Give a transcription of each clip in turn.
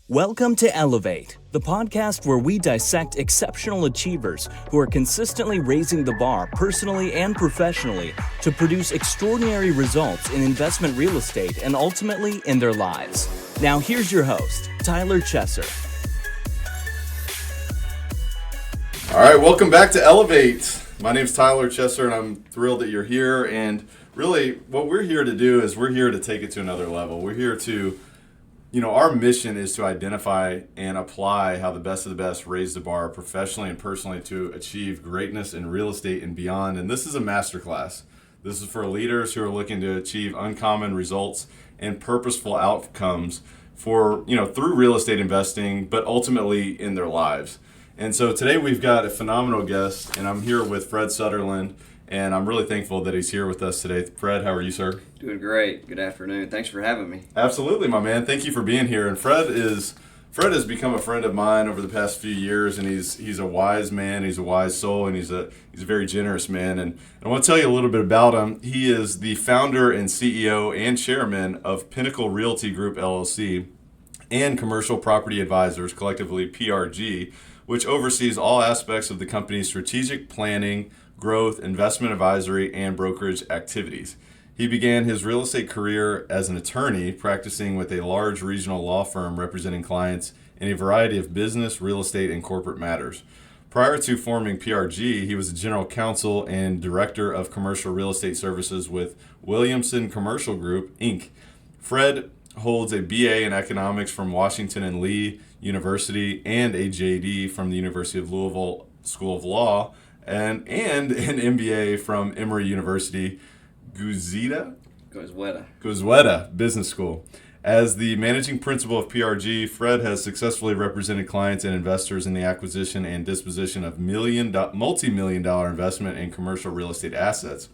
Welcome to Elevate, the podcast where we dissect exceptional achievers who are consistently raising the bar personally and professionally to produce extraordinary results in investment real estate and ultimately in their lives. Now here's your host, Tyler Chesser. All right, welcome back to Elevate. My name's Tyler Chesser, and I'm thrilled that you're here. And really, what we're here to do is we're here to take it to another level. We're here to, our mission is to identify and apply how the best of the best raise the bar professionally and personally to achieve greatness in real estate and beyond. And this is a masterclass. This is for leaders who are looking to achieve uncommon results and purposeful outcomes for, through real estate investing, but ultimately in their lives. And so today we've got a phenomenal guest, and I'm here with Fred Sutterlin, and I'm really thankful that he's here with us today. Fred, how are you, sir? Doing great. Good afternoon. Thanks for having me. Absolutely, my man. Thank you for being here. And Fred has become a friend of mine over the past few years, and he's a wise man. He's a wise soul, and he's a very generous man. And I want to tell you a little bit about him. He is the founder and CEO and chairman of Pinnacle Realty Group, LLC, and Commercial Property Advisors, collectively PRG, which oversees all aspects of the company's strategic planning, growth, investment advisory, and brokerage activities. He began his real estate career as an attorney, practicing with a large regional law firm representing clients in a variety of business, real estate, and corporate matters. Prior to forming PRG, he was a general counsel and director of commercial real estate services with Williamson Commercial Group, Inc. Fred holds a BA in economics from Washington and Lee University and a JD from the University of Louisville School of Law and an MBA from Emory University, Goizueta Business School. As the managing principal of PRG, Fred has successfully represented clients and investors in the acquisition and disposition of multi-million dollar investment in commercial real estate assets.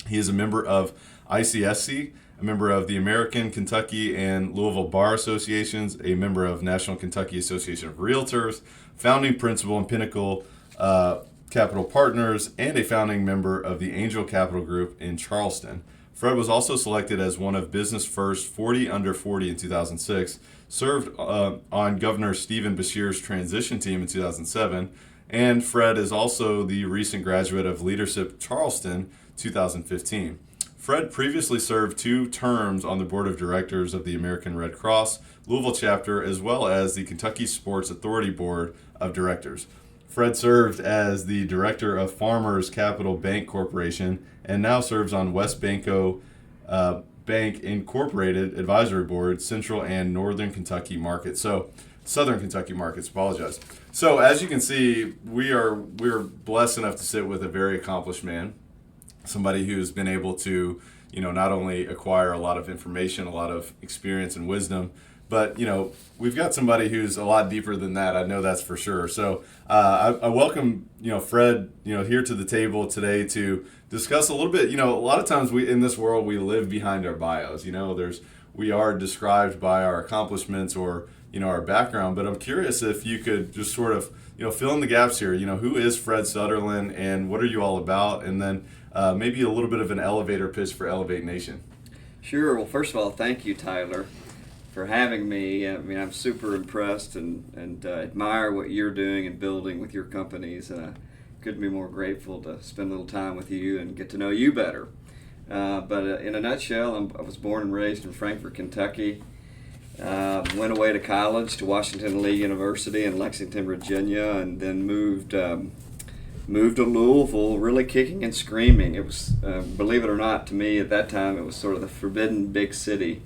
He is a member of ICSC, a member of the American, Kentucky, and Louisville Bar Associations, a member of National Kentucky Association of Realtors, founding principal in Pinnacle Capital Partners, and a founding member of the Angel Capital Group in Charleston. Fred was also selected as one of Business First 40 Under 40 in 2006, served on Governor Stephen Beshear's transition team in 2007, and Fred is also the recent graduate of Leadership Charleston 2015. Fred previously served 2 terms on the board of directors of the American Red Cross, Louisville Chapter, as well as the Kentucky Sports Authority Board of Directors. Fred served as the director of Farmers Capital Bank Corporation and now serves on Wesbanco Bank Incorporated Advisory Board, Central and Northern Kentucky markets. So, Southern Kentucky markets, apologize. So, as you can see, we're blessed enough to sit with a very accomplished man. Somebody who's been able to, not only acquire a lot of information, a lot of experience and wisdom, but, we've got somebody who's a lot deeper than that. I know that's for sure. So I welcome, Fred, here to the table today to discuss a little bit, a lot of times in this world, we live behind our bios. We are described by our accomplishments or, our background, but I'm curious if you could just sort of, fill in the gaps here. Who is Fred Sutterlin and what are you all about? And then maybe a little bit of an elevator pitch for Elevate Nation. Sure. Well, first of all, thank you, Tyler, for having me. I'm super impressed and admire what you're doing and building with your companies. And I couldn't be more grateful to spend a little time with you and get to know you better. But in a nutshell, I was born and raised in Frankfort, Kentucky. Went away to college to Washington and Lee University in Lexington, Virginia, and then moved to Louisville, really kicking and screaming. It was, believe it or not, to me at that time, it was sort of the forbidden big city.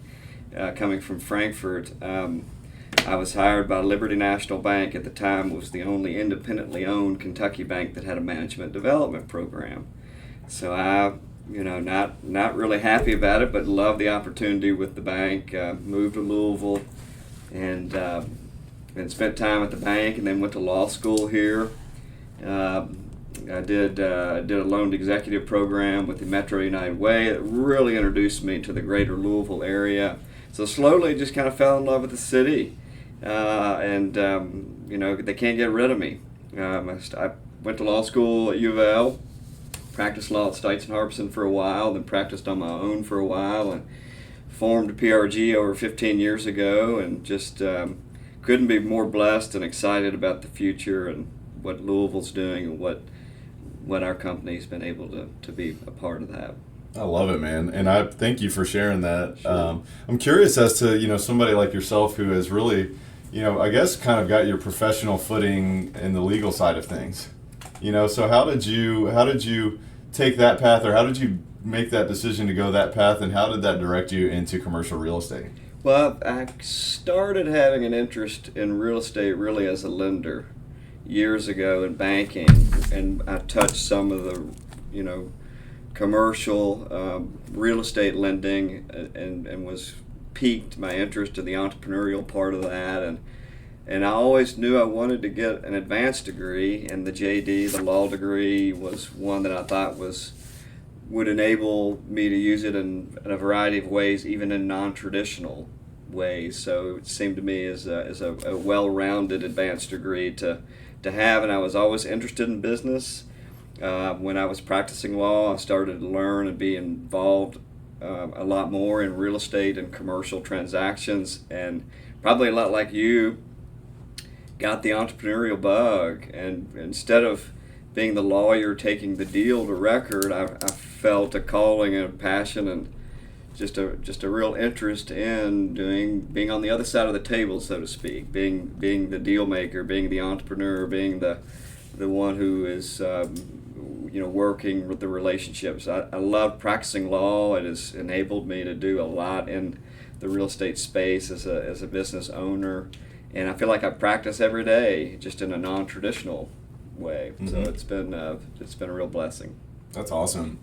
Coming from Frankfurt, I was hired by Liberty National Bank. At the time, was the only independently owned Kentucky bank that had a management development program. So I, not really happy about it, but loved the opportunity with the bank. Moved to Louisville, and spent time at the bank, and then went to law school here. I did a loaned executive program with the Metro United Way that really introduced me to the greater Louisville area. So slowly just kind of fell in love with the city, and they can't get rid of me. I went to law school at U of L, practiced law at Stites and Harbison for a while, then practiced on my own for a while, and formed PRG over 15 years ago, and just couldn't be more blessed and excited about the future and what Louisville's doing and what our company's been able to be a part of that. I love it, man, and I thank you for sharing that. Sure. I'm curious as to somebody like yourself who has really, I guess, kind of got your professional footing in the legal side of things. So how did you take that path, or how did you make that decision to go that path, and how did that direct you into commercial real estate? Well, I started having an interest in real estate really as a lender years ago in banking, and I touched some of the, commercial real estate lending, and was piqued my interest in the entrepreneurial part of that, and I always knew I wanted to get an advanced degree, and the JD, the law degree, was one that I thought would enable me to use it in a variety of ways, even in non-traditional ways. So it seemed to me as a well-rounded advanced degree to have, and I was always interested in business. When I was practicing law, I started to learn and be involved a lot more in real estate and commercial transactions, and probably a lot like you, got the entrepreneurial bug, and instead of being the lawyer taking the deal to record, I felt a calling and a passion and just a real interest in being on the other side of the table, so to speak, being the deal maker, being the entrepreneur, being the one who is working with the relationships. I love practicing law. It has enabled me to do a lot in the real estate space as a business owner, and I feel like I practice every day, just in a non-traditional way. Mm-hmm. So it's been a real blessing. That's awesome.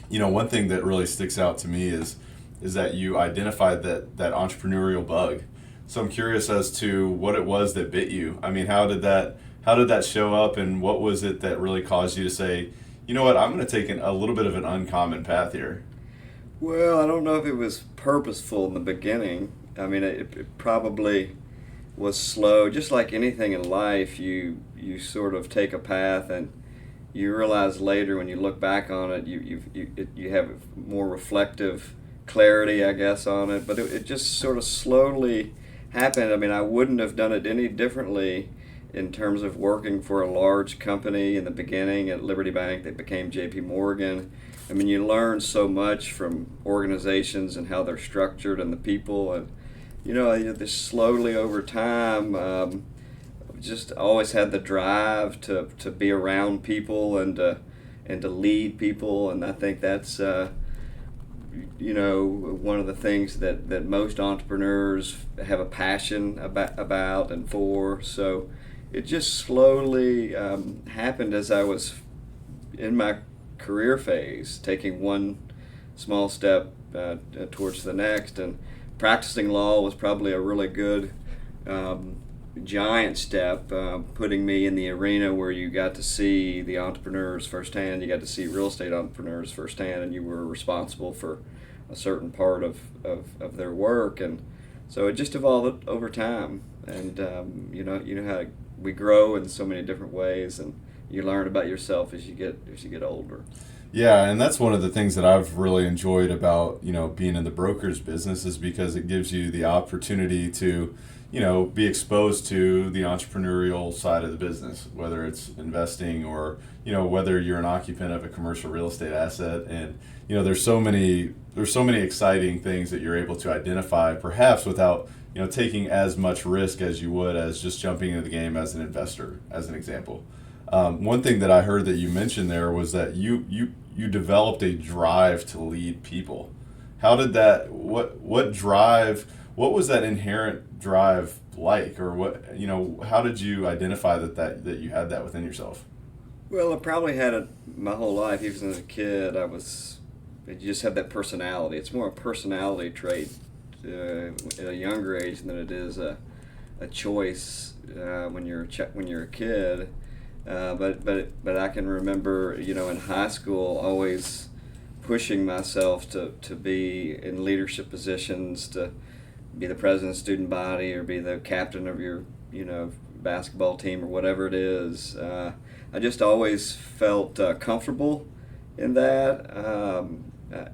One thing that really sticks out to me is that you identified that entrepreneurial bug. So I'm curious as to what it was that bit you. I mean, how did that show up, and what was it that really caused you to say, you know what, I'm going to take a little bit of an uncommon path here? Well, I don't know if it was purposeful in the beginning. I mean, it probably was slow. Just like anything in life, you sort of take a path and you realize later when you look back on it, you have more reflective clarity, I guess, on it. But it just sort of slowly happened. I mean, I wouldn't have done it any differently in terms of working for a large company in the beginning at Liberty Bank that became J.P. Morgan. I mean, you learn so much from organizations and how they're structured and the people, and this slowly over time, just always had the drive to be around people and to lead people, and I think that's one of the things that most entrepreneurs have a passion about and for. So it just slowly happened as I was in my career phase, taking one small step towards the next, and practicing law was probably a really good giant step, putting me in the arena where you got to see the entrepreneurs firsthand, you got to see real estate entrepreneurs firsthand, and you were responsible for a certain part of their work. And so it just evolved over time, and you know how we grow in so many different ways, and you learn about yourself as you get older. Yeah, and that's one of the things that I've really enjoyed about being in the brokerage business, is because it gives you the opportunity to be exposed to the entrepreneurial side of the business, whether it's investing or whether you're an occupant of a commercial real estate asset. And there's so many exciting things that you're able to identify, perhaps without taking as much risk as you would as just jumping into the game as an investor, as an example. One thing that I heard that you mentioned there was that you developed a drive to lead people. How did that? What was that inherent drive like, or what? How did you identify that you had that within yourself? Well, I probably had it my whole life. Even as a kid, you just have that personality. It's more a personality trait at a younger age than it is a choice when you're a kid. But I can remember, in high school, always pushing myself to be in leadership positions, to be the president of the student body or be the captain of your, basketball team or whatever it is. I just always felt comfortable in that.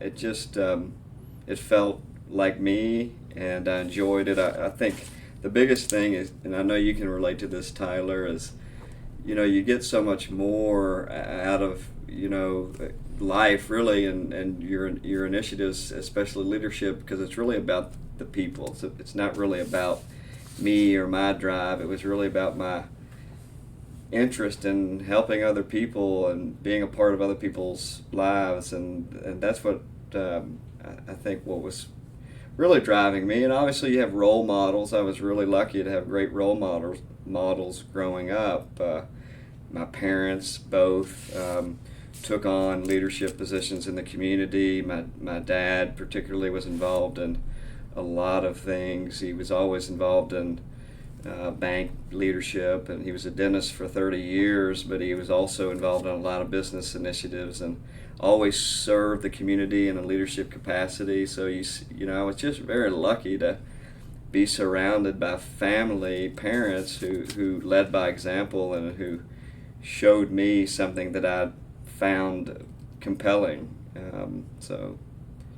It felt like me, and I enjoyed it. I think the biggest thing is, and I know you can relate to this, Tyler, is, you get so much more out of, life really, and your initiatives, especially leadership, because it's really about the people. So it's not really about me or my drive. It was really about my interest in helping other people and being a part of other people's lives, and that's what I think what was really driving me. And obviously you have role models. I was really lucky to have great role models growing up. My parents both took on leadership positions in the community. My dad particularly was involved in a lot of things. He was always involved in bank leadership, and he was a dentist for 30 years, but he was also involved in a lot of business initiatives and always served the community in a leadership capacity. So I was just very lucky to be surrounded by parents who led by example and who showed me something that I found compelling. So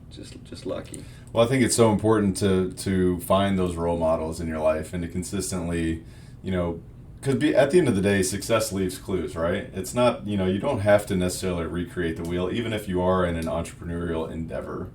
just lucky. Well, I think it's so important to find those role models in your life and to consistently, because at the end of the day, success leaves clues, right? It's not, you don't have to necessarily recreate the wheel, even if you are in an entrepreneurial endeavor.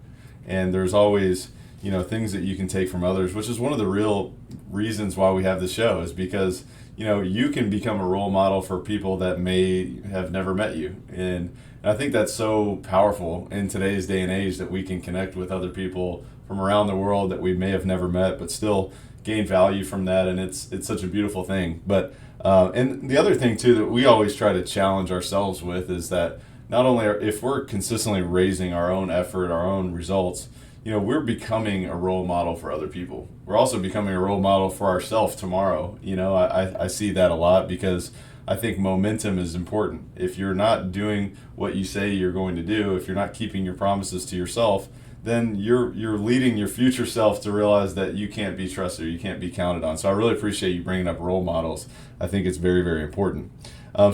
And there's always, things that you can take from others, which is one of the real reasons why we have the show, is because, you can become a role model for people that may have never met you. And I think that's so powerful in today's day and age, that we can connect with other people from around the world that we may have never met, but still gain value from that. And it's such a beautiful thing. But and the other thing too that we always try to challenge ourselves with is that not only if we're consistently raising our own effort, our own results, we're becoming a role model for other people. We're also becoming a role model for ourselves tomorrow. I see that a lot, because I think momentum is important. If you're not doing what you say you're going to do, if you're not keeping your promises to yourself, then you're leading your future self to realize that you can't be trusted, or you can't be counted on. So I really appreciate you bringing up role models. I think it's very, very important.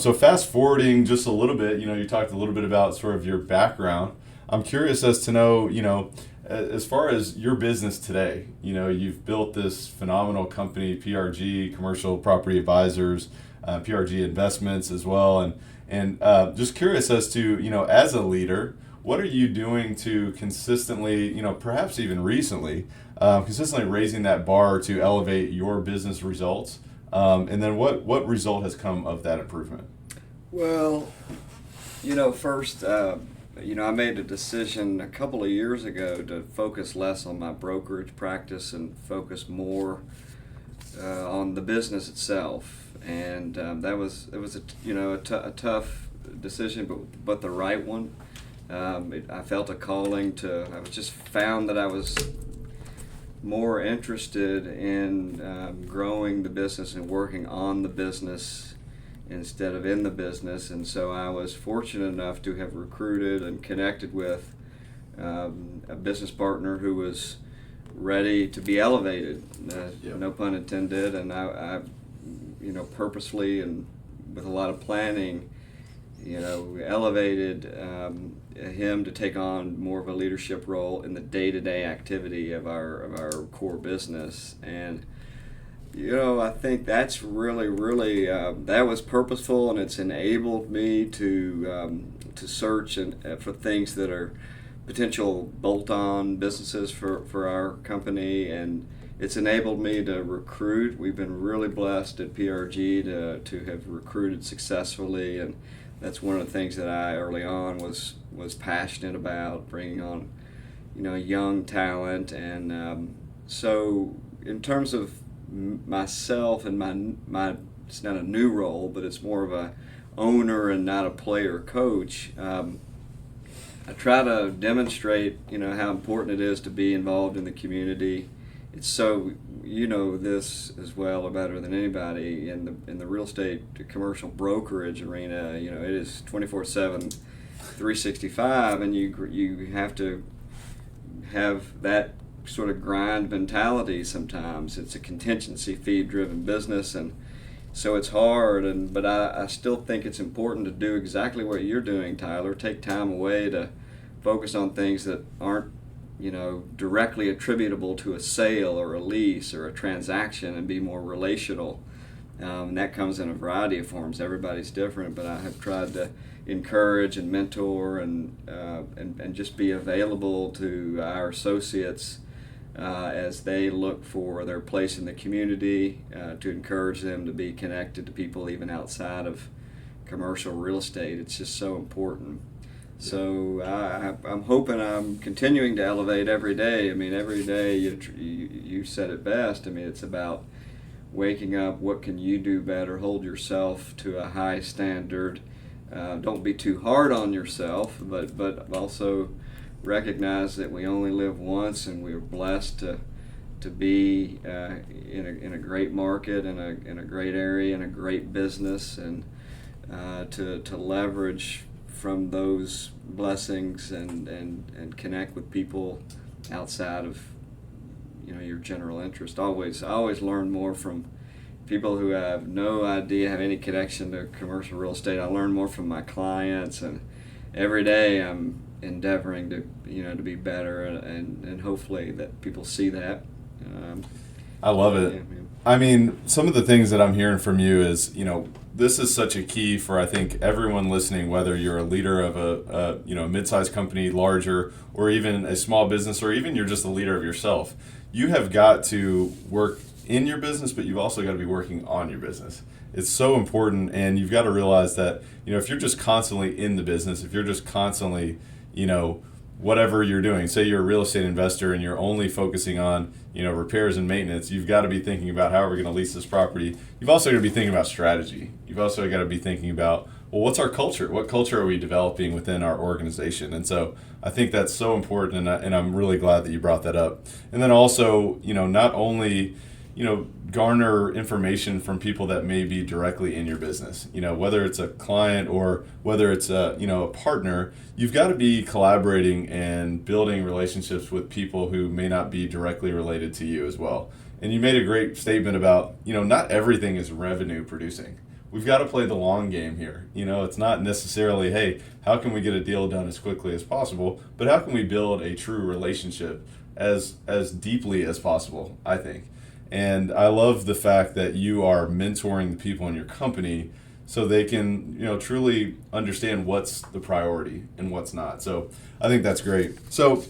So fast forwarding just a little bit, you talked a little bit about sort of your background. I'm curious as to know, as far as your business today, you've built this phenomenal company, PRG, Commercial Property Advisors, PRG Investments as well. And just curious as to, as a leader, what are you doing to consistently, perhaps even recently, consistently raising that bar to elevate your business results? And then what result has come of that improvement? Well, first, I made a decision a couple of years ago to focus less on my brokerage practice and focus more on the business itself. And it was a tough decision, but the right one. I felt a calling I was just found that I was more interested in growing the business and working on the business instead of in the business. And so I was fortunate enough to have recruited and connected with a business partner who was ready to be elevated, no pun intended. And I purposefully and with a lot of planning, elevated him to take on more of a leadership role in the day-to-day activity of our core business. And I think that's really that was purposeful, and it's enabled me to search for things that are potential bolt-on businesses for our company, and it's enabled me to recruit. We've been really blessed at PRG to have recruited successfully, and that's one of the things that I early on was passionate about, bringing on young talent. And so in terms of myself and my it's not a new role, but it's more of a owner and not a player coach. I try to demonstrate how important it is to be involved in the community. It's so this as well or better than anybody in the real estate commercial brokerage arena. It is 24/7, 365, and you have to have that sort of grind mentality sometimes. It's a contingency fee driven business, and so it's hard, but I still think it's important to do exactly what you're doing, Tyler. Take time away to focus on things that aren't directly attributable to a sale or a lease or a transaction and be more relational. And that comes in a variety of forms. Everybody's different, but I have tried to encourage and mentor and just be available to our associates as they look for their place in the community, to encourage them to be connected to people even outside of commercial real estate. It's just so important. So I'm hoping I'm continuing to elevate every day. I mean, every day you said it best. I mean, it's about waking up. What can you do better? Hold yourself to a high standard. Don't be too hard on yourself, but also recognize that we only live once, and we're blessed to be in a great market, in a great area, in a great business, and to leverage from those blessings and connect with people outside of your general interest. I always learn more from people who have no idea, have any connection to commercial real estate. I learn more from my clients, and every day I'm endeavoring to be better, and hopefully that people see that. I love it. Yeah. I mean, some of the things that I'm hearing from you is, this is such a key for, I think, everyone listening, whether you're a leader of a mid-sized company, larger, or even a small business, or even you're just a leader of yourself. You have got to work in your business, but you've also got to be working on your business. It's so important, and you've got to realize that, if you're just constantly in the business, if you're just constantly, whatever you're doing, say you're a real estate investor and you're only focusing on, repairs and maintenance, you've got to be thinking about how are we going to lease this property. You've also got to be thinking about strategy. You've also got to be thinking about, well, what's our culture? What culture are we developing within our organization? And so I think that's so important, and I'm really glad that you brought that up. And then also, not only, garner information from people that may be directly in your business, whether it's a client or whether it's a partner, you've got to be collaborating and building relationships with people who may not be directly related to you as well. And you made a great statement about, not everything is revenue producing. We've got to play the long game here. It's not necessarily, hey, how can we get a deal done as quickly as possible, but how can we build a true relationship as deeply as possible, I think. And I love the fact that you are mentoring the people in your company so they can, truly understand what's the priority and what's not. So I think that's great. So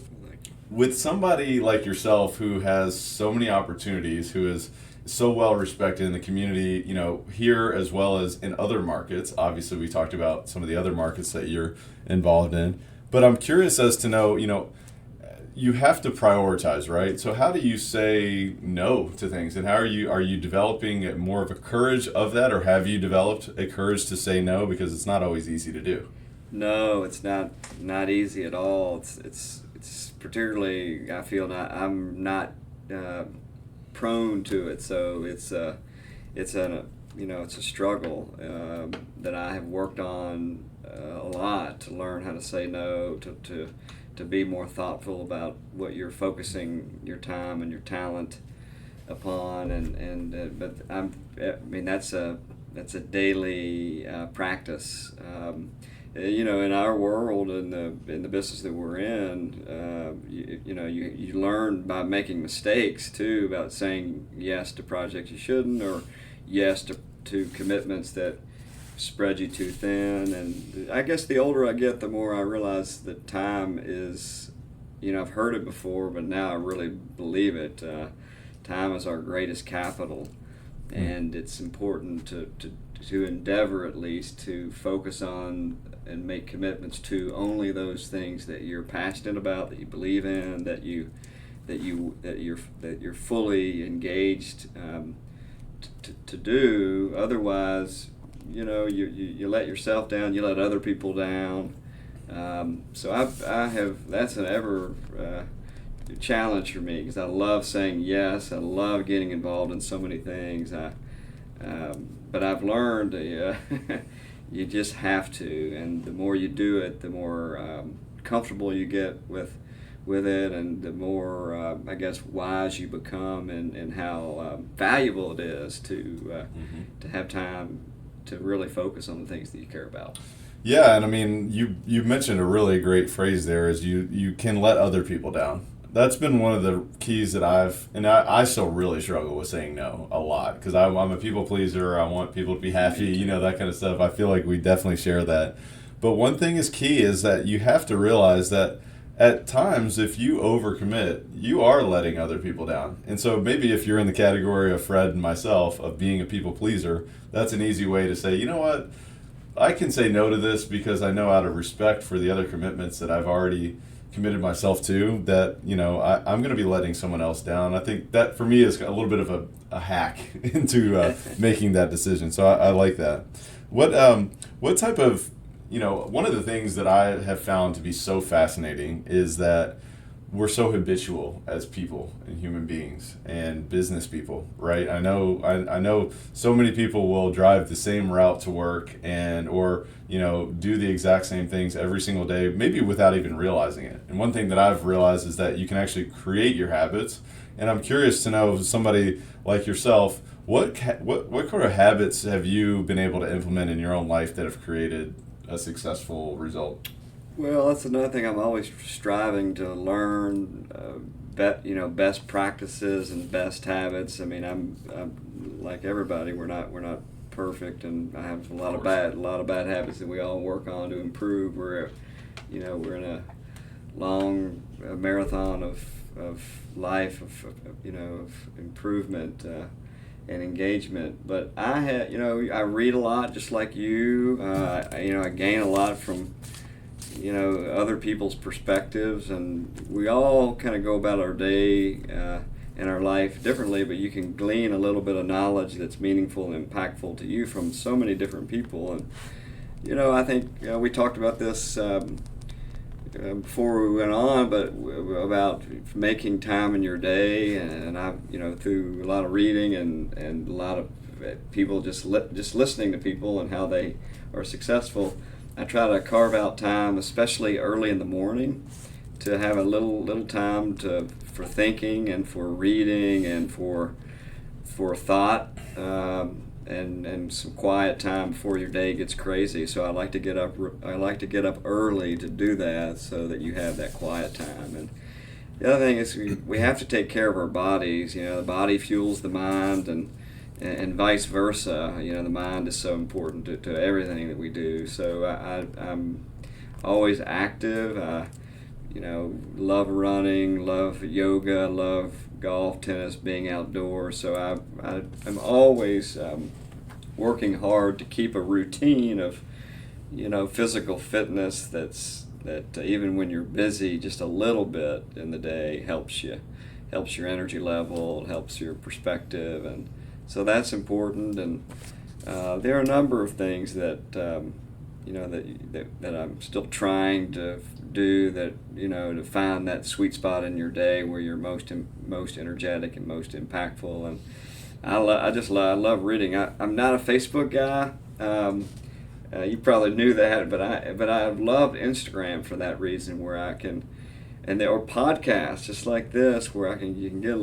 with somebody like yourself who has so many opportunities, who is so well respected in the community, here as well as in other markets. Obviously, we talked about some of the other markets that you're involved in. But I'm curious as to know, you have to prioritize, right? So how do you say no to things, and how are you developing more of a courage of that, or have you developed a courage to say no, because it's not always easy to do? No, it's not easy at all. It's particularly, I feel, I'm not prone to it, so it's a struggle that I have worked on a lot, to learn how to say no, to be more thoughtful about what you're focusing your time and your talent upon, but that's a daily practice. In our world, in the business that we're in, you learn by making mistakes too, about saying yes to projects you shouldn't, or yes to commitments that spread you too thin. And I guess the older I get, the more I realize that time is, I've heard it before, but now I really believe it. Time is our greatest capital, and it's important to endeavor at least to focus on and make commitments to only those things that you're passionate about, that you believe in, that you're fully engaged to do. Otherwise, you let yourself down, you let other people down. So I have, that's an ever challenge for me, because I love saying yes. I love getting involved in so many things. But I've learned you just have to, and the more you do it, the more comfortable you get with it, and the more I guess wise you become, and how valuable it is to have time to really focus on the things that you care about. Yeah, and I mean, you mentioned a really great phrase there, is you can let other people down. That's been one of the keys that I still really struggle with saying no a lot, because I'm a people pleaser. I want people to be happy, that kind of stuff. I feel like we definitely share that. But one thing is key is that you have to realize that at times, if you overcommit, you are letting other people down. And so maybe if you're in the category of Fred and myself of being a people pleaser, that's an easy way to say, you know what, I can say no to this because I know out of respect for the other commitments that I've already committed myself to, that I'm going to be letting someone else down. I think that for me is a little bit of a hack into making that decision. So I like that. What type of one of the things that I have found to be so fascinating is that we're so habitual as people and human beings and business people, right? I know so many people will drive the same route to work or do the exact same things every single day, maybe without even realizing it. And one thing that I've realized is that you can actually create your habits. And I'm curious to know, somebody like yourself, what kind of habits have you been able to implement in your own life that have created a successful result? Well, that's another thing. I'm always striving to learn, best practices and best habits. I mean, I'm like everybody. We're not perfect, and I have a lot of bad habits that we all work on to improve. We're in a long marathon of life of improvement and engagement. But I read a lot, just like you. I gain a lot from other people's perspectives, and we all kind of go about our day and our life differently, but you can glean a little bit of knowledge that's meaningful and impactful to you from so many different people. And I think we talked about this before we went on, but about making time in your day, and I've through a lot of reading and a lot of people just listening to people and how they are successful, I try to carve out time, especially early in the morning, to have a little time for thinking and for reading and for thought, and some quiet time before your day gets crazy. So I like to get up early to do that, so that you have that quiet time. And the other thing is we have to take care of our bodies. The body fuels the mind, and vice versa. The mind is so important to everything that we do. So I'm always active. Love running, love yoga, love golf, tennis, being outdoors. So I'm always working hard to keep a routine of physical fitness that even when you're busy, just a little bit in the day helps your energy level, helps your perspective, and so that's important. And there are a number of things that that I'm still trying to do, that to find that sweet spot in your day where you're most energetic and most impactful. And I love reading. I'm not a Facebook guy. You probably knew that, but I've loved Instagram for that reason, where I can, and there are podcasts just like this where you can get a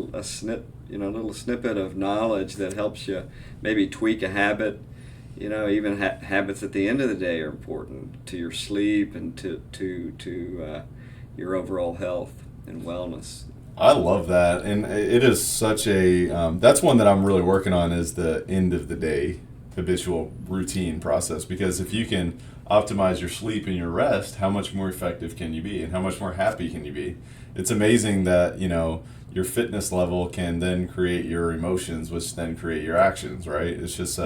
little snippet of knowledge that helps you maybe tweak a habit. Even habits at the end of the day are important to your sleep and to your overall health and wellness. I love that, and it is such a that's one that I'm really working on, is the end of the day habitual routine process, because if you can optimize your sleep and your rest, how much more effective can you be, and how much more happy can you be? It's amazing that your fitness level can then create your emotions, which then create your actions, right? It's just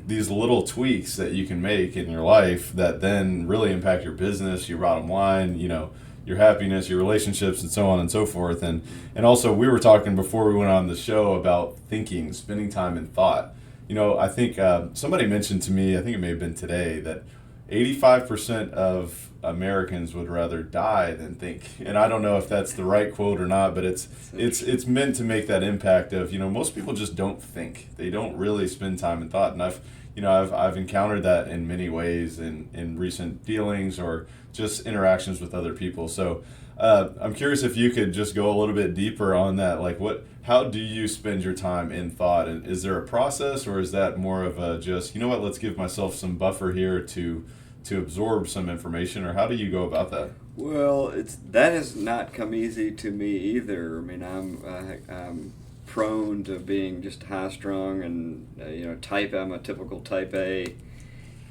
these little tweaks that you can make in your life that then really impact your business, your bottom line, your happiness, your relationships, and so on and so forth. And also, we were talking before we went on the show about thinking, spending time in thought. I think somebody mentioned to me, I think it may have been today, that 85% of Americans would rather die than think. And I don't know if that's the right quote or not, but it's meant to make that impact of, most people just don't think. They don't really spend time in thought. And I've encountered that in many ways in recent dealings or just interactions with other people. So I'm curious if you could just go a little bit deeper on that. Like, how do you spend your time in thought? And is there a process, or is that more of a just, let's give myself some buffer here to to absorb some information, or how do you go about that? Well, that has not come easy to me either. I mean, I'm prone to being just high strung and I'm a typical type A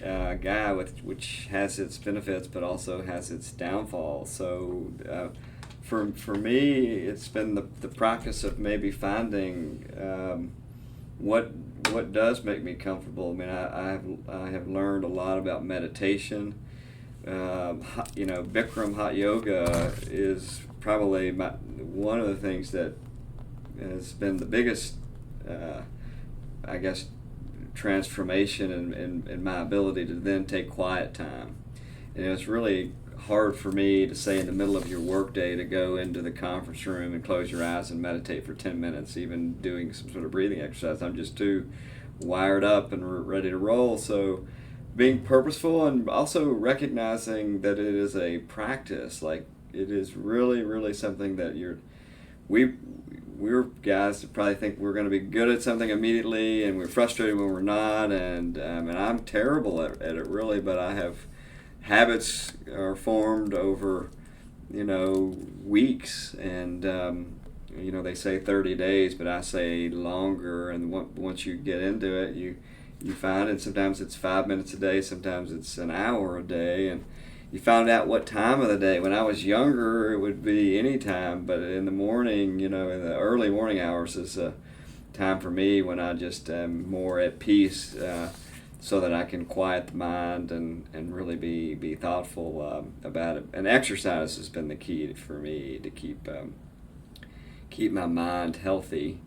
guy, which has its benefits but also has its downfalls. So for me, it's been the practice of maybe finding what does make me comfortable. I mean, I have learned a lot about meditation. Bikram hot yoga is probably one of the things that has been the biggest, transformation in my ability to then take quiet time. And it's really hard for me to say in the middle of your workday to go into the conference room and close your eyes and meditate for 10 minutes, even doing some sort of breathing exercise. I'm just too wired up and ready to roll. So being purposeful and also recognizing that it is a practice, like it is really, really something that we're guys that probably think we're going to be good at something immediately, and we're frustrated when we're not, and I'm terrible at it really, but I have habits are formed over weeks, and they say 30 days, but I say longer, and once you get into it, you find, and sometimes it's 5 minutes a day, sometimes it's an hour a day, and you found out what time of the day. When I was younger, it would be any time, but in the morning, in the early morning hours is a time for me when I just am more at peace, so that I can quiet the mind and really be thoughtful about it. And exercise has been the key for me to keep my mind healthy,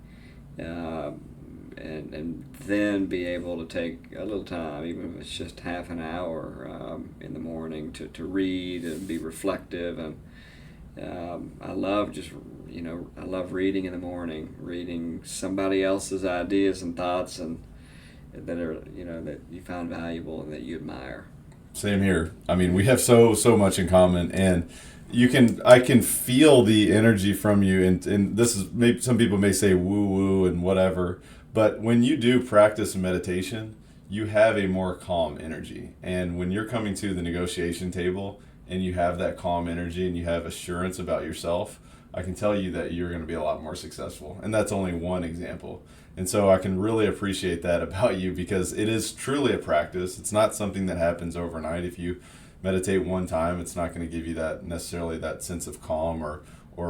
and then be able to take a little time, even if it's just half an hour in the morning, to read and be reflective. And I love I love reading in the morning, reading somebody else's ideas and thoughts, and that are that you find valuable and that you admire. Same here. I mean, we have so much in common, and I can feel the energy from you, and this is, maybe some people may say woo woo and whatever, but when you do practice meditation, you have a more calm energy. And when you're coming to the negotiation table and you have that calm energy and you have assurance about yourself, I can tell you that you're going to be a lot more successful. And that's only one example. And so I can really appreciate that about you, because it is truly a practice. It's not something that happens overnight. If you meditate one time, it's not going to give you that necessarily that sense of calm or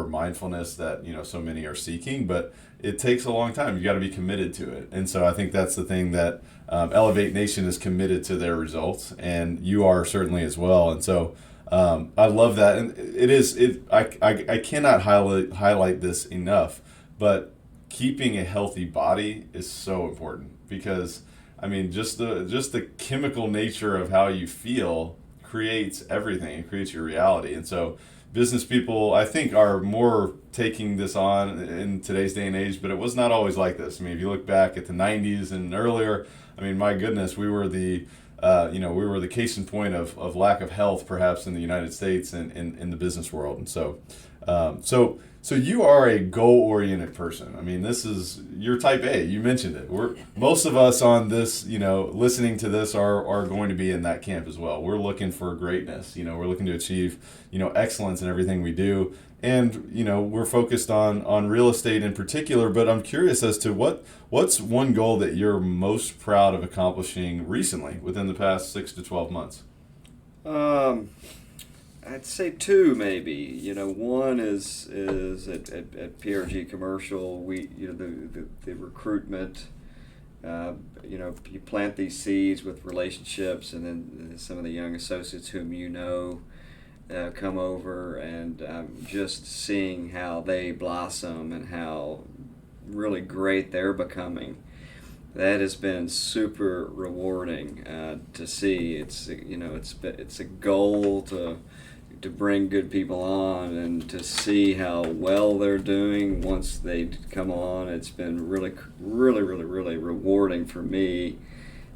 mindfulness that so many are seeking, but it takes a long time. You got to be committed to it. And so I think that's the thing that Elevate Nation is committed to their results, and you are certainly as well. And so I love that. And I cannot highlight this enough, but keeping a healthy body is so important, because I mean, just the chemical nature of how you feel creates everything. It creates your reality. And so business people, I think, are more taking this on in today's day and age, but it was not always like this. I mean, if you look back at the 90s and earlier, I mean, my goodness, we were the case in point of lack of health, perhaps, in the United States and in the business world. And so you are a goal-oriented person. I mean, you're type A. You mentioned it. Most of us on this, listening to this are going to be in that camp as well. We're looking for greatness. We're looking to achieve, excellence in everything we do. And, we're focused on real estate in particular, but I'm curious as to what's one goal that you're most proud of accomplishing recently within the past 6 to 12 months? I'd say two, maybe. One is at PRG Commercial. We, the recruitment. You plant these seeds with relationships, and then some of the young associates whom come over, and just seeing how they blossom and how really great they're becoming. That has been super rewarding to see. It's a goal to bring good people on and to see how well they're doing once they come on. It's been really, really, really, really rewarding for me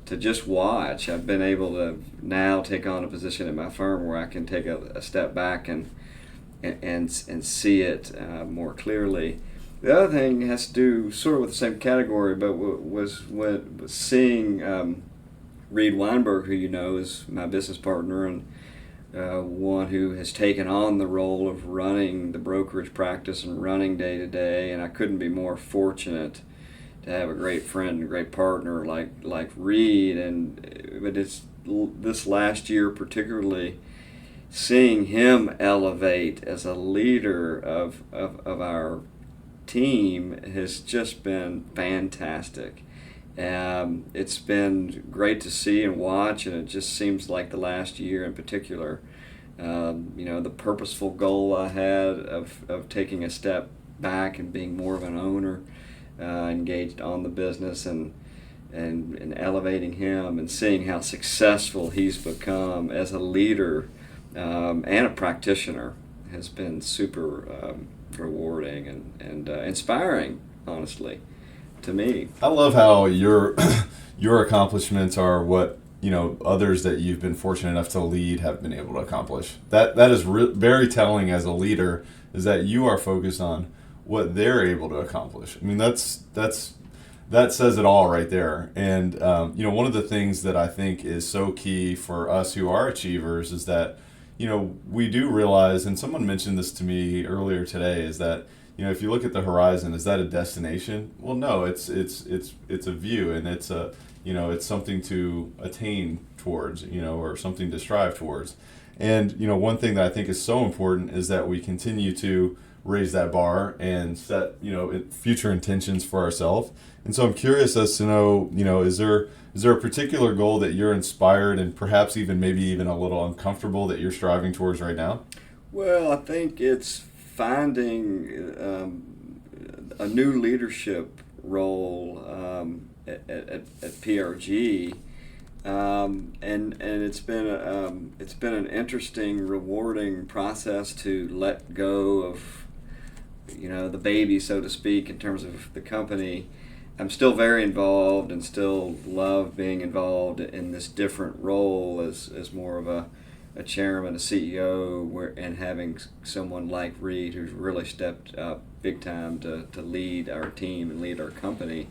to just watch. I've been able to now take on a position at my firm where I can take a step back and see it more clearly. The other thing has to do sort of with the same category, but was seeing Reed Weinberg, who you know is my business partner and one who has taken on the role of running the brokerage practice and running day to day, and I couldn't be more fortunate to have a great friend and great partner like Reed. But it's this last year particularly, seeing him elevate as a leader of our team has just been fantastic. It's been great to see and watch, and it just seems like the last year in particular, the purposeful goal I had of taking a step back and being more of an owner, engaged on the business and elevating him and seeing how successful he's become as a leader and a practitioner has been super rewarding and inspiring, honestly, to me. I love how your accomplishments are what others that you've been fortunate enough to lead have been able to accomplish. That is very telling as a leader, is that you are focused on what they're able to accomplish. I mean, that says it all right there. And one of the things that I think is so key for us who are achievers is that we do realize, and someone mentioned this to me earlier today, is that if you look at the horizon, is that a destination? Well, no, it's a view, and it's it's something to attain towards, or something to strive towards. And one thing that I think is so important is that we continue to raise that bar and set future intentions for ourselves. And so I'm curious as to know, is there a particular goal that you're inspired and perhaps maybe even a little uncomfortable that you're striving towards right now? Well, I think it's finding a new leadership role at PRG, and it's been an interesting, rewarding process to let go of the baby, so to speak, in terms of the company. I'm still very involved and still love being involved in this different role as more of a chairman, a CEO, and having someone like Reed who's really stepped up big time to lead our team and lead our company.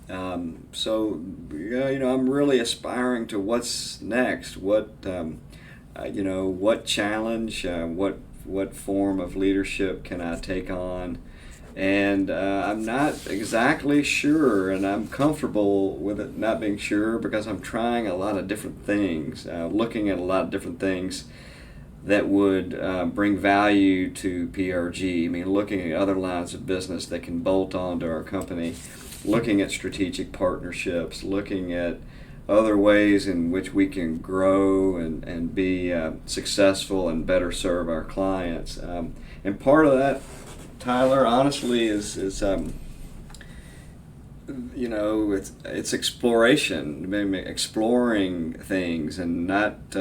So I'm really aspiring to what's next. What challenge, what form of leadership can I take on? And I'm not exactly sure, and I'm comfortable with it not being sure because I'm trying a lot of different things, looking at a lot of different things that would bring value to PRG. I mean, looking at other lines of business that can bolt onto our company, looking at strategic partnerships, looking at other ways in which we can grow and be successful and better serve our clients. And part of that, Tyler, honestly, is it's exploration, exploring things, and not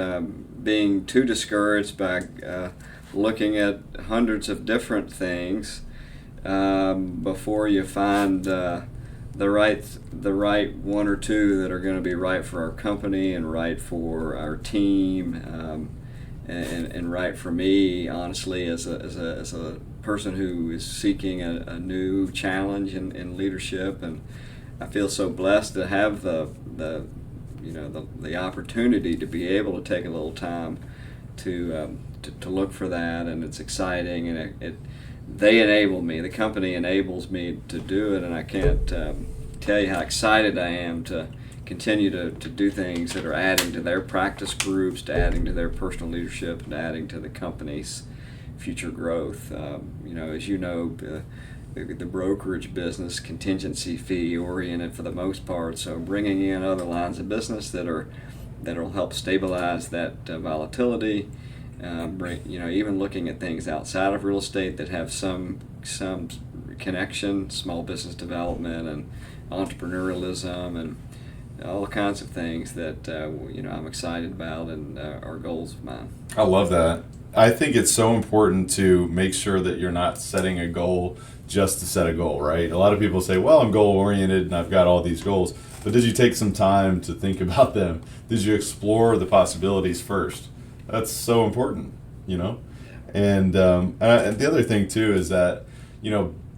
being too discouraged by looking at hundreds of different things before you find the right one or two that are going to be right for our company and right for our team, and right for me, honestly, as a person who is seeking a new challenge in leadership. And I feel so blessed to have the opportunity to be able to take a little time to look for that, and it's exciting, and they enable me. The company enables me to do it, and I can't tell you how excited I am to continue to do things that are adding to their practice groups, to adding to their personal leadership, and adding to the company's future growth. As you know, the brokerage business, contingency fee oriented for the most part, so bringing in other lines of business that'll help stabilize that volatility. Even looking at things outside of real estate that have some connection, small business development and entrepreneurialism and all kinds of things that I'm excited about and are goals of mine. I love that. I think it's so important to make sure that you're not setting a goal just to set a goal, right? A lot of people say, well, I'm goal oriented and I've got all these goals, but did you take some time to think about them? Did you explore the possibilities first? That's so important, And the other thing too is that,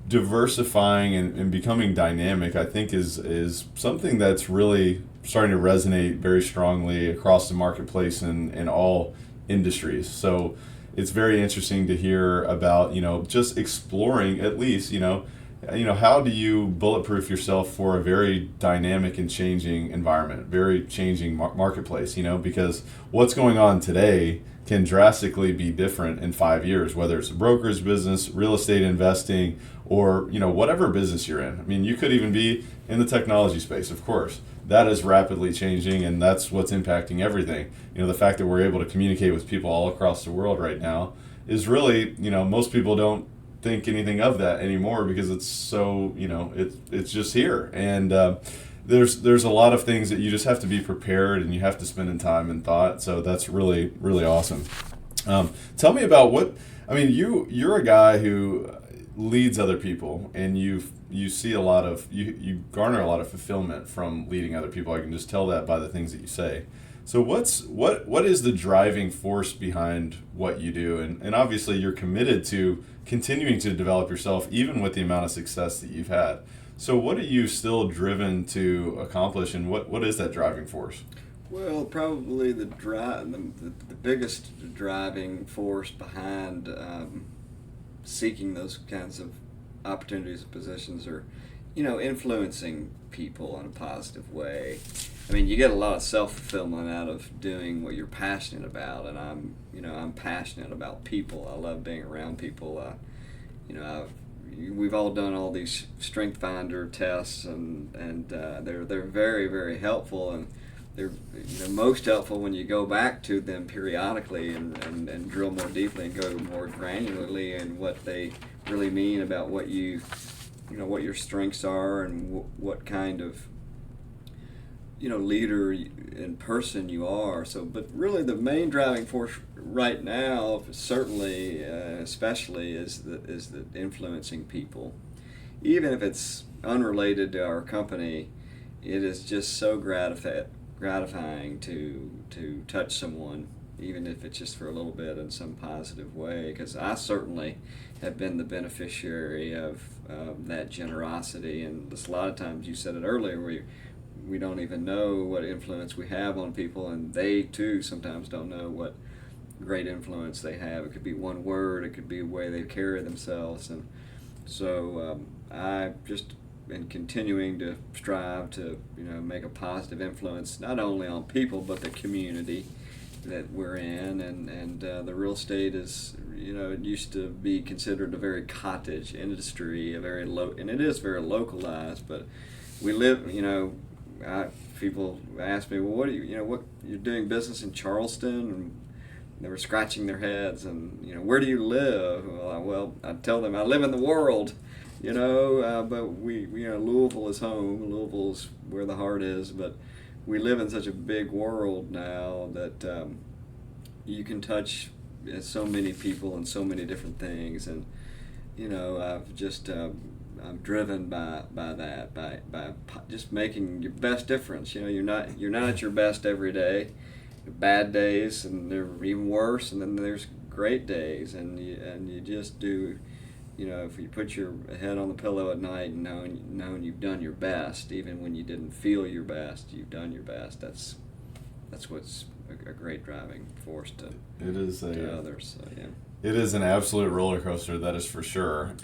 diversifying and becoming dynamic, I think is something that's really starting to resonate very strongly across the marketplace in all industries. So it's very interesting to hear about, just exploring at least, how do you bulletproof yourself for a very dynamic and changing environment, very changing marketplace, because what's going on today can drastically be different in 5 years, whether it's a brokerage business, real estate investing, or whatever business you're in. I mean, you could even be in the technology space, of course. That is rapidly changing, and that's what's impacting everything. The fact that we're able to communicate with people all across the world right now is really, most people don't think anything of that anymore because it's so, it's just here. And there's a lot of things that you just have to be prepared, and you have to spend in time and thought. So that's really, really awesome. Tell me about you're a guy who leads other people, and you see a lot of, you garner a lot of fulfillment from leading other people. I can just tell that by the things that you say. So what is the driving force behind what you do? And obviously you're committed to continuing to develop yourself even with the amount of success that you've had. So what are you still driven to accomplish, and what is that driving force? Well, probably the biggest driving force behind seeking those kinds of opportunities and positions are, influencing people in a positive way. I mean, you get a lot of self-fulfillment out of doing what you're passionate about, and I'm passionate about people. I love being around people. We've all done all these Strength Finder tests, and they're very, very helpful, and they're most helpful when you go back to them periodically and drill more deeply and go more granularly in what they really mean about what what your strengths are and what kind of leader and person you are. So, but really the main driving force right now, certainly, especially, is the influencing people. Even if it's unrelated to our company, it is just so gratifying to touch someone, even if it's just for a little bit in some positive way, because I certainly have been the beneficiary of that generosity. And just a lot of times, you said it earlier, we don't even know what influence we have on people, and they too sometimes don't know what great influence they have. It could be one word, it could be the way they carry themselves. And so I just been continuing to strive to make a positive influence not only on people but the community that we're in. And the real estate is, it used to be considered a very cottage industry, and it is very localized, but we live, people ask me, well, what you're doing business in Charleston? And they were scratching their heads, and where do you live? Well, I tell them I live in the world, but we Louisville is home. Louisville's where the heart is, but we live in such a big world now that you can touch so many people and so many different things. And I've just I'm driven by that, by just making your best difference. You're not at your best every day. Bad days, and they're even worse, and then there's great days, and you just do. If you put your head on the pillow at night and knowing you've done your best, even when you didn't feel your best, you've done your best. That's what's a great driving force to others. So, yeah. It is an absolute roller coaster, that is for sure.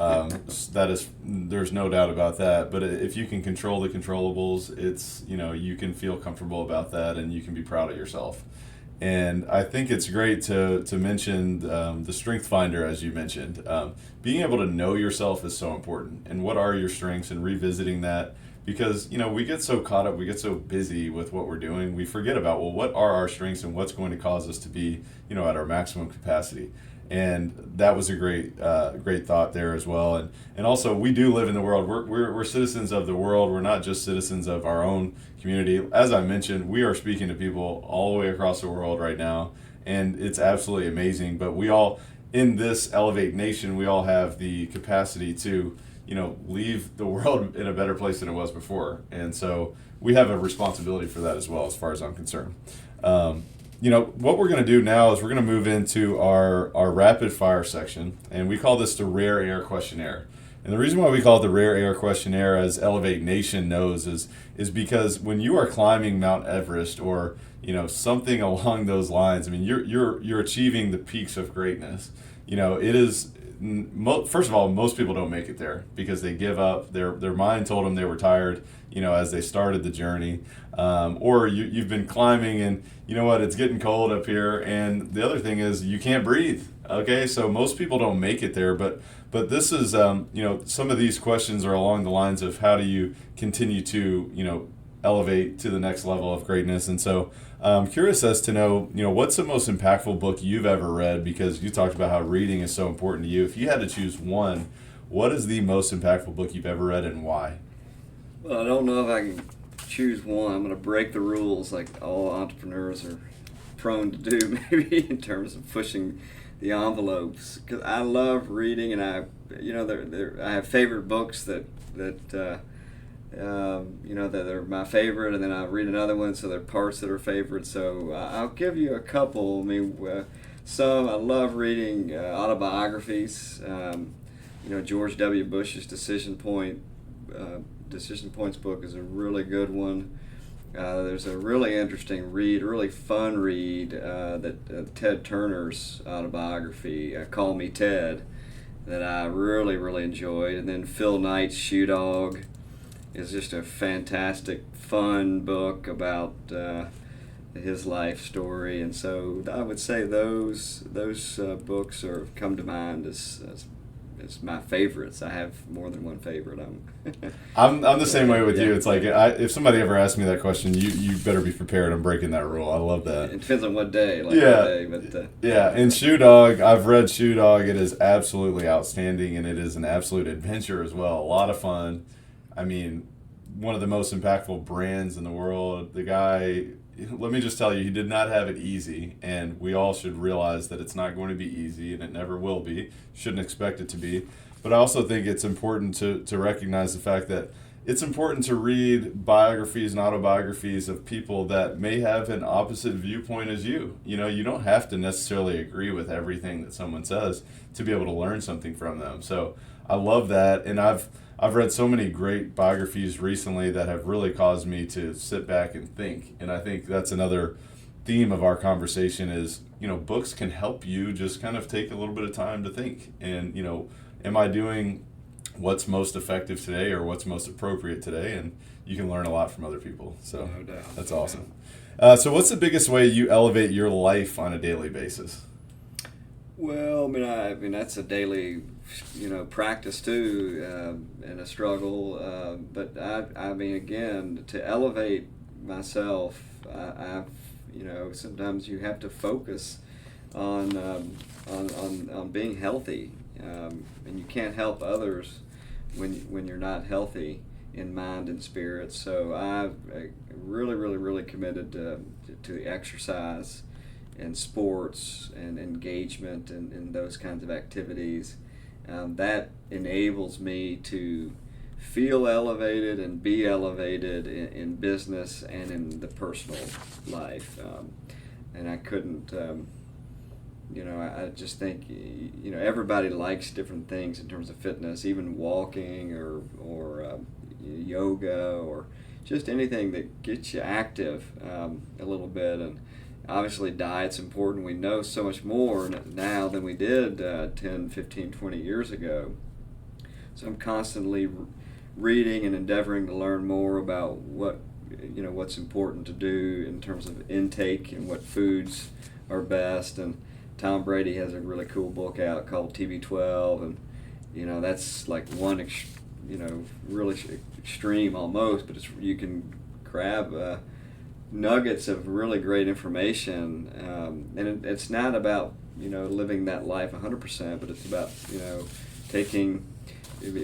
There's no doubt about that. But if you can control the controllables, it's you can feel comfortable about that, and you can be proud of yourself. And I think it's great to mention the Strength Finder, as you mentioned. Being able to know yourself is so important, and what are your strengths, and revisiting that. Because we get so caught up, we get so busy with what we're doing, we forget about, well, what are our strengths and what's going to cause us to be at our maximum capacity. And that was a great thought there as well. And also, we do live in the world. We're citizens of the world. We're not just citizens of our own community. As I mentioned, we are speaking to people all the way across the world right now, and it's absolutely amazing. But we all, in this Elevate Nation, we all have the capacity to leave the world in a better place than it was before. And so we have a responsibility for that as well, as far as I'm concerned. What we're going to do now is we're going to move into our rapid fire section, and we call this the Rare Air Questionnaire. And the reason why we call it the Rare Air Questionnaire, as Elevate Nation knows, is because when you are climbing Mount Everest or something along those lines, I mean, you're achieving the peaks of greatness. It is. First of all, most people don't make it there because they give up. Their mind told them they were tired, as they started the journey. Or you've been climbing and it's getting cold up here. And the other thing is you can't breathe. Okay, so most people don't make it there. But this is, some of these questions are along the lines of how do you continue to, elevate to the next level of greatness. And so I'm curious as to know, what's the most impactful book you've ever read, because you talked about how reading is so important to you. If you had to choose one, what is the most impactful book you've ever read and why? Well, I don't know if I can choose one. I'm going to break the rules like all entrepreneurs are prone to do, maybe in terms of pushing the envelopes, because I love reading, and I have favorite books that they're my favorite, and then I read another one, so there are parts that are favorite. So I'll give you a couple. I mean, some I love reading autobiographies. George W. Bush's Decision Points book is a really good one. There's a really interesting read, really fun read, that Ted Turner's autobiography, Call Me Ted, that I really, really enjoyed. And then Phil Knight's Shoe Dog is just a fantastic, fun book about his life story. And so I would say those books come to mind as my favorites. I have more than one favorite. I'm the same way with you. It's like if somebody ever asks me that question, you better be prepared. I'm breaking that rule. I love that. It depends on what day. Yeah, and Shoe Dog, I've read Shoe Dog. It is absolutely outstanding, and it is an absolute adventure as well. A lot of fun. I mean, one of the most impactful brands in the world. The guy, let me just tell you, he did not have it easy, and we all should realize that it's not going to be easy, and it never will be. Shouldn't expect it to be. But I also think it's important to recognize the fact that it's important to read biographies and autobiographies of people that may have an opposite viewpoint as you. You don't have to necessarily agree with everything that someone says to be able to learn something from them. So I love that, and I've read so many great biographies recently that have really caused me to sit back and think. And I think that's another theme of our conversation is, books can help you just kind of take a little bit of time to think. And, am I doing what's most effective today or what's most appropriate today? And you can learn a lot from other people. So no doubt. That's awesome. So what's the biggest way you elevate your life on a daily basis? Well, I mean that's a daily, practice too, and a struggle. But I mean, again, to elevate myself, sometimes you have to focus on being healthy, and you can't help others when you're not healthy in mind and spirit. So I've really, really, really committed to exercise and sports and engagement and those kinds of activities. That enables me to feel elevated and be elevated in business and in the personal life. And I couldn't, I just think, everybody likes different things in terms of fitness, even walking or yoga or just anything that gets you active a little bit. And obviously diet's important. We know so much more now than we did 10, 15, 20 years ago. So I'm constantly reading and endeavoring to learn more about what's important to do in terms of intake and what foods are best. And Tom Brady has a really cool book out called TB12, and that's like one really extreme almost, but you can grab nuggets of really great information, and it's not about living that life 100%, but it's about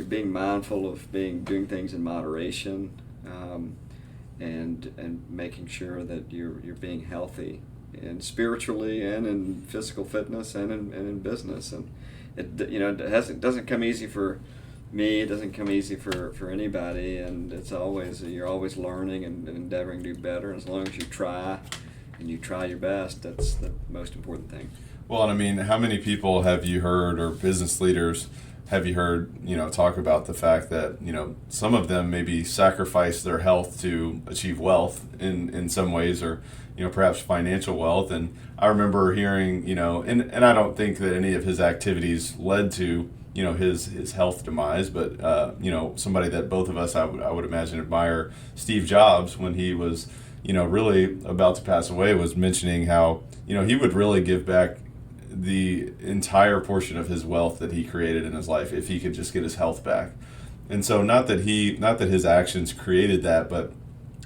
being mindful of doing things in moderation, and making sure that you're being healthy, and spiritually and in physical fitness and in business. And it doesn't come easy for me. It doesn't come easy for anybody, and you're always learning and endeavoring to do better. And as long as you try and you try your best, that's the most important thing. Well, and I mean, how many people have you heard, or business leaders, have you heard, talk about the fact that, some of them maybe sacrifice their health to achieve wealth in some ways, or, perhaps financial wealth. And I remember hearing, and I don't think that any of his activities led to, his health demise, but, somebody that both of us, I would imagine, admire, Steve Jobs, when he was, really about to pass away, was mentioning how, he would really give back the entire portion of his wealth that he created in his life if he could just get his health back. And so not that his actions created that, but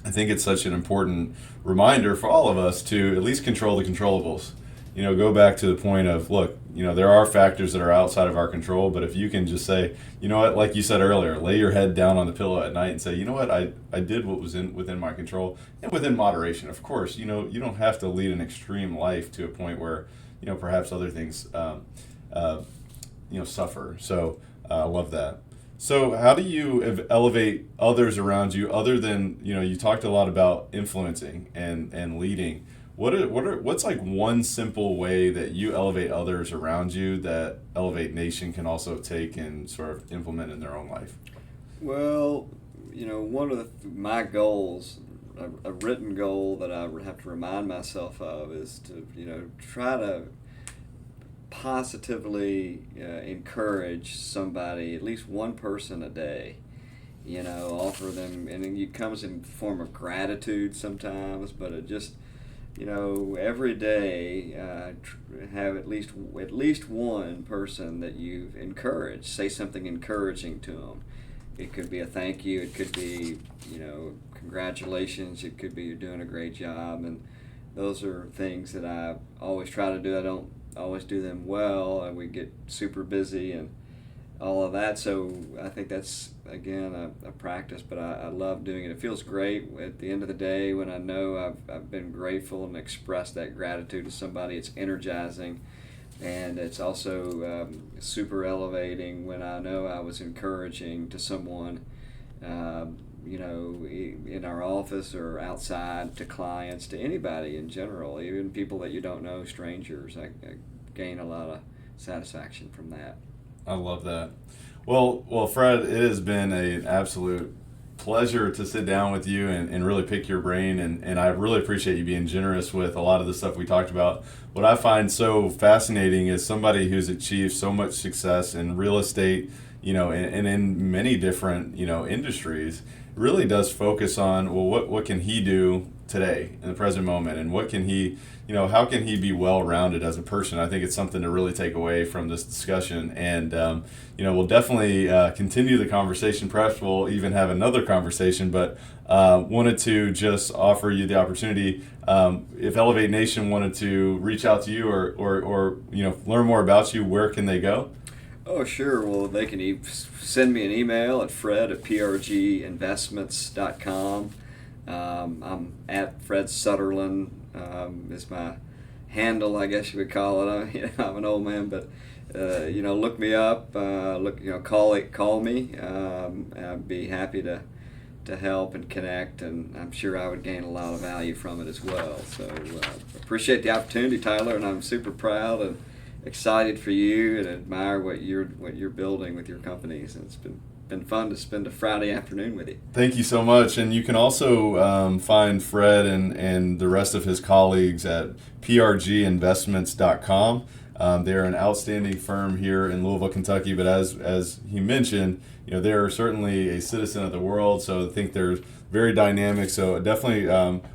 I think it's such an important reminder for all of us to at least control the controllables. Go back to the point of, look, there are factors that are outside of our control, but if you can just say, what, like you said earlier, lay your head down on the pillow at night and say, what, I did what was within my control, and within moderation. Of course, you don't have to lead an extreme life to a point where, perhaps other things, suffer. So I love that. So how do you elevate others around you, other than, you talked a lot about influencing and leading. What's like one simple way that you elevate others around you that Elevate Nation can also take and sort of implement in their own life? Well, one of my goals, a written goal that I have to remind myself of, is to, try to positively encourage somebody, at least one person a day. Offer them, and it comes in the form of gratitude sometimes, but it just, every day have at least one person that you've encouraged. Say something encouraging to them. It could be a thank you. It could be, congratulations. It could be you're doing a great job. And those are things that I always try to do. I don't always do them well, and we get super busy and all of that. So I think that's, again, a practice, but I love doing it. It feels great at the end of the day when I know I've been grateful and expressed that gratitude to somebody. It's energizing, and it's also super elevating when I know I was encouraging to someone, in our office or outside, to clients, to anybody in general, even people that you don't know, strangers. I gain a lot of satisfaction from that. I love that. Well, Fred, it has been an absolute pleasure to sit down with you and really pick your brain, and I really appreciate you being generous with a lot of the stuff we talked about. What I find so fascinating is somebody who's achieved so much success in real estate, and in many different, industries, really does focus on, well, what can he do today in the present moment, and what can he, how can he be well-rounded as a person? I think it's something to really take away from this discussion, and we'll definitely continue the conversation. Perhaps we'll even have another conversation, but wanted to just offer you the opportunity, if Elevate Nation wanted to reach out to you or learn more about you, where can they go? Oh, sure. Well, they can send me an email at fred@prginvestments.com. I'm at Fred Sutterlin, is my handle, I guess you would call it. I'm an old man, but look me up. Call me. I'd be happy to help and connect, and I'm sure I would gain a lot of value from it as well. So appreciate the opportunity, Tyler, and I'm super proud and excited for you, and admire what you're building with your companies. And it's been fun to spend a Friday afternoon with you. Thank you so much. And you can also find Fred and the rest of his colleagues at prginvestments.com. They're an outstanding firm here in Louisville, Kentucky, but as he mentioned, they're certainly a citizen of the world, so I think they're very dynamic. So I definitely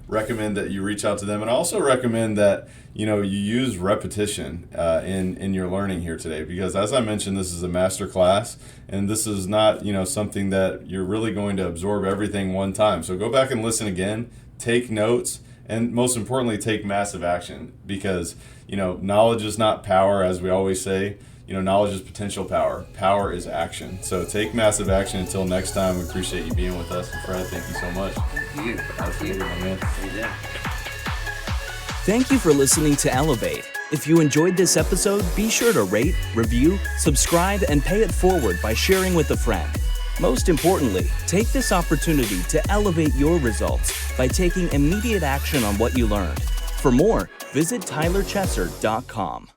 recommend that you reach out to them, and I also recommend that you use repetition in your learning here today, because as I mentioned, this is a master class, and this is not something that you're really going to absorb everything one time. So go back and listen again, take notes, and most importantly, take massive action, because knowledge is not power, as we always say. Knowledge is potential power. Power is action. So take massive action. Until next time, we appreciate you being with us. And Fred, thank you so much. Thank you. Absolutely, my man. Yeah. Thank you for listening to Elevate. If you enjoyed this episode, be sure to rate, review, subscribe, and pay it forward by sharing with a friend. Most importantly, take this opportunity to elevate your results by taking immediate action on what you learned. For more, visit tylerchesser.com.